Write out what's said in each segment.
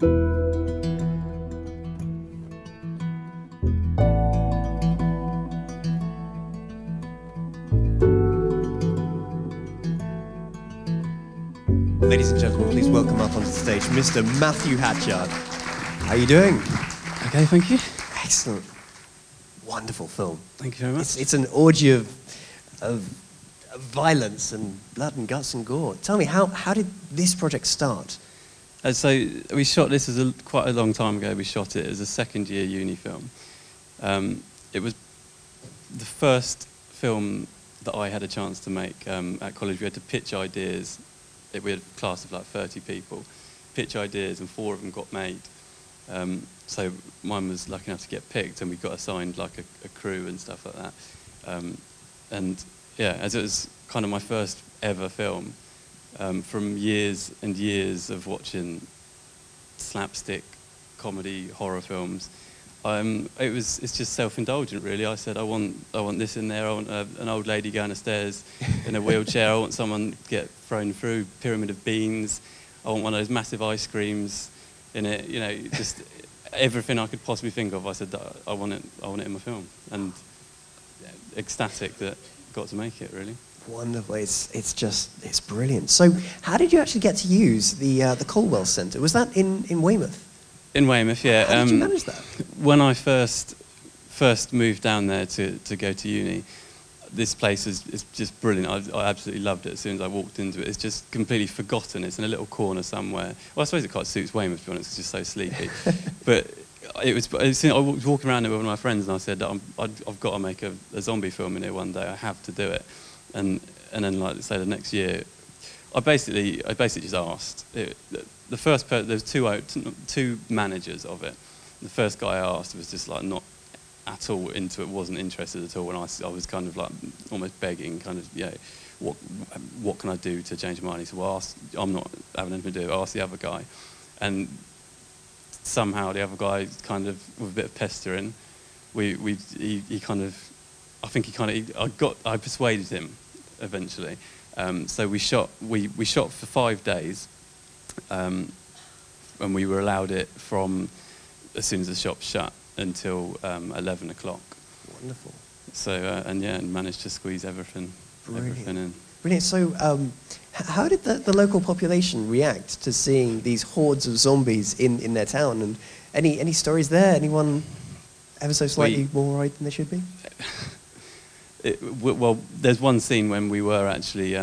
Ladies and gentlemen, please welcome up onto the stage Mr. Matthew Hatchard. How are you doing? Okay, thank you. Excellent. Wonderful film. Thank you very much. It's an orgy of violence and blood and guts and gore. Tell me, how did this project start? So we shot this quite a long time ago. We shot it as a second-year uni film. It was the first film that I had a chance to make at college. We had to pitch ideas. We had a class of like 30 people, pitch ideas, and 4 of them got made. So mine was lucky enough to get picked, and we got assigned like a crew and stuff like that. And yeah, as it was kind of my first ever film, from years and years of watching slapstick comedy horror films, it's just self-indulgent really. I said I want this in there. I want an old lady going upstairs in a wheelchair. I want someone get thrown through a pyramid of beans. I want one of those massive ice creams in it. You know, just everything I could possibly think of. I said that I want it in my film, and ecstatic that I got to make it really. Wonderful. It's brilliant. So how did you actually get to use the Colwell Centre? Was that in Weymouth? In Weymouth, yeah. How did you manage that? When I first moved down there to go to uni, this place is just brilliant. I absolutely loved it as soon as I walked into it. It's just completely forgotten. It's in a little corner somewhere. Well, I suppose it quite suits Weymouth, to be honest. It's just so sleepy. But I was walking around there with one of my friends, and I said, I've got to make a zombie film in here one day. I have to do it. And then, like, say the next year, I basically just asked. The first person, there was two managers of it. The first guy I asked was just like not at all into it, wasn't interested at all, and I was kind of like almost begging, kind of, yeah, what can I do to change my mind? He said, well, I'm not having anything to do. Ask the other guy, and somehow the other guy kind of with a bit of pestering, he kind of, I think I persuaded him eventually. So we shot for 5 days. And we were allowed it from as soon as the shop shut until 11 o'clock. Wonderful. So, and managed to squeeze everything in. Brilliant. So, how did the local population react to seeing these hordes of zombies in their town? And any stories there? Anyone ever so slightly more worried than they should be? Well, there's one scene when we were actually...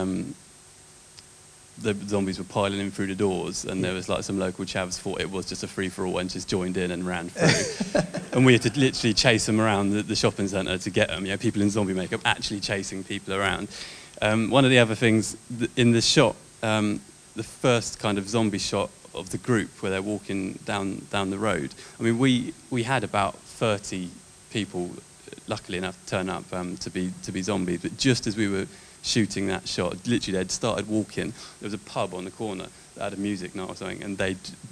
the zombies were piling in through the doors, and there was like some local chavs thought it was just a free-for-all and just joined in and ran through. And we had to literally chase them around the shopping centre to get them. You know, people in zombie makeup actually chasing people around. One of the other things in the shot, the first kind of zombie shot of the group where they're walking down the road. I mean, we had about 30 people, luckily enough, turn up to be zombies. But just as we were shooting that shot, literally they'd started walking. There was a pub on the corner that had a music night or something, and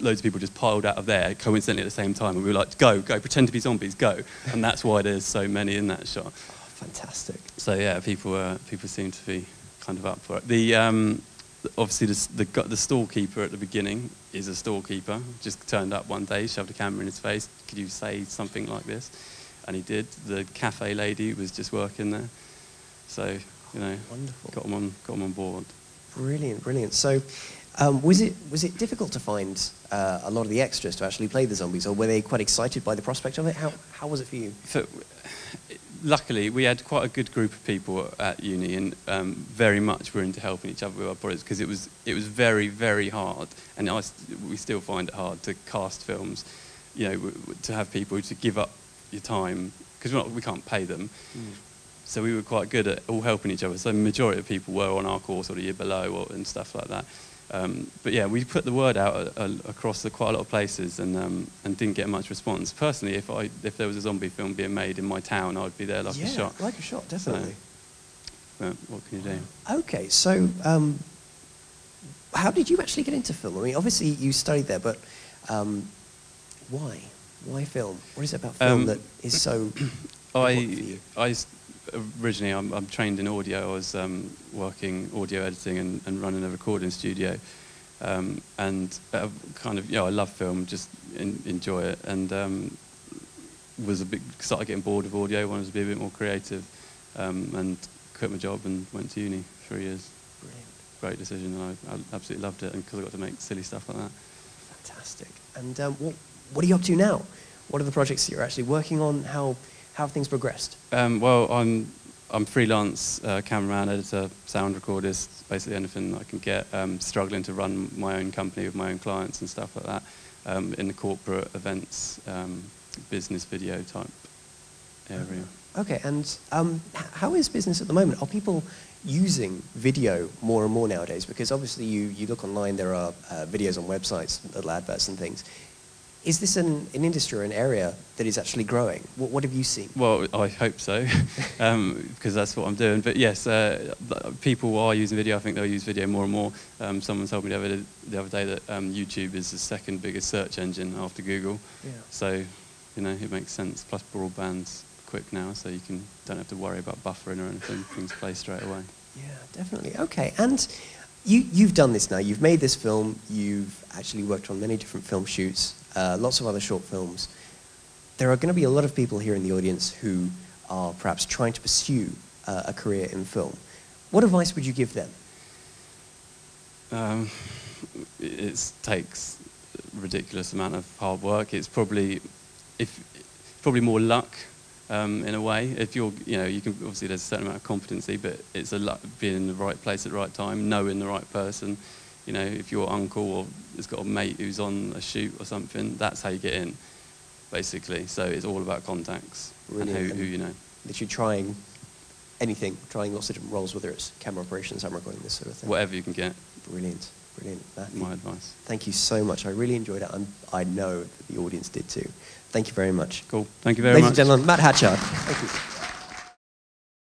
loads of people just piled out of there coincidentally at the same time, and we were like, go, pretend to be zombies, go. And that's why there's so many in that shot. Oh, fantastic. So yeah, people seem to be kind of up for it. The obviously the storekeeper at the beginning is a storekeeper. Just turned up one day, shoved a camera in his face. Could you say something like this? And he did. The cafe lady was just working there. So, you know, wonderful. Got them on board. Brilliant. So, was it difficult to find a lot of the extras to actually play the zombies, or were they quite excited by the prospect of it? How was it for you? Luckily, we had quite a good group of people at uni, and very much were into helping each other with our projects, because it was very, very hard, and we still find it hard to cast films. You know, to have people to give up your time, because we can't pay them. So we were quite good at all helping each other. So the majority of people were on our course or the year below and stuff like that. But yeah, we put the word out across quite a lot of places, and didn't get much response. Personally, if there was a zombie film being made in my town, I'd be there like a shot. Yeah, like a shot, definitely. So, what can you do? Okay, so how did you actually get into film? I mean, obviously you studied there, but why? Why film? What is it about film that is so important for you? Originally, I'm trained in audio. I was working audio editing and running a recording studio, and kind of, I love film, just enjoy it, and started getting bored of audio, wanted to be a bit more creative, and quit my job and went to uni 3 years. Brilliant. Great decision, and I absolutely loved it, and because I got to make silly stuff like that. Fantastic. And what are you up to now? What are the projects that you're actually working on? How have things progressed? Well, I'm freelance cameraman, editor, sound recordist, basically anything I can get. Struggling to run my own company with my own clients and stuff like that, in the corporate events, business video type area. Okay, and how is business at the moment? Are people using video more and more nowadays? Because obviously you look online, there are videos on websites, little adverts and things. Is this an industry or an area that is actually growing? What have you seen? Well, I hope so, because that's what I'm doing. But yes, people are using video. I think they'll use video more and more. Someone told me the other day that YouTube is the second biggest search engine after Google. Yeah. So, it makes sense. Plus broadband's quick now, so you don't have to worry about buffering or anything. Things play straight away. Yeah, definitely. Okay, and you've done this now. You've made this film. You've actually worked on many different film shoots, lots of other short films. There are going to be a lot of people here in the audience who are perhaps trying to pursue a career in film. What advice would you give them? It takes a ridiculous amount of hard work. It's probably more luck. In a way, if you can, obviously there's a certain amount of competency, but it's a luck being in the right place at the right time, knowing the right person. If your uncle or has got a mate who's on a shoot or something, that's how you get in, basically. So it's all about contacts. Really, and who you know. Literally trying anything, trying lots of different roles, whether it's camera operations, camera recording, this sort of thing. Whatever you can get. Brilliant, brilliant. Matthew, my advice. Thank you so much. I really enjoyed it. I know that the audience did too. Thank you very much. Cool. Thank you very much. Ladies and gentlemen, Matt Hatchard. Thank you.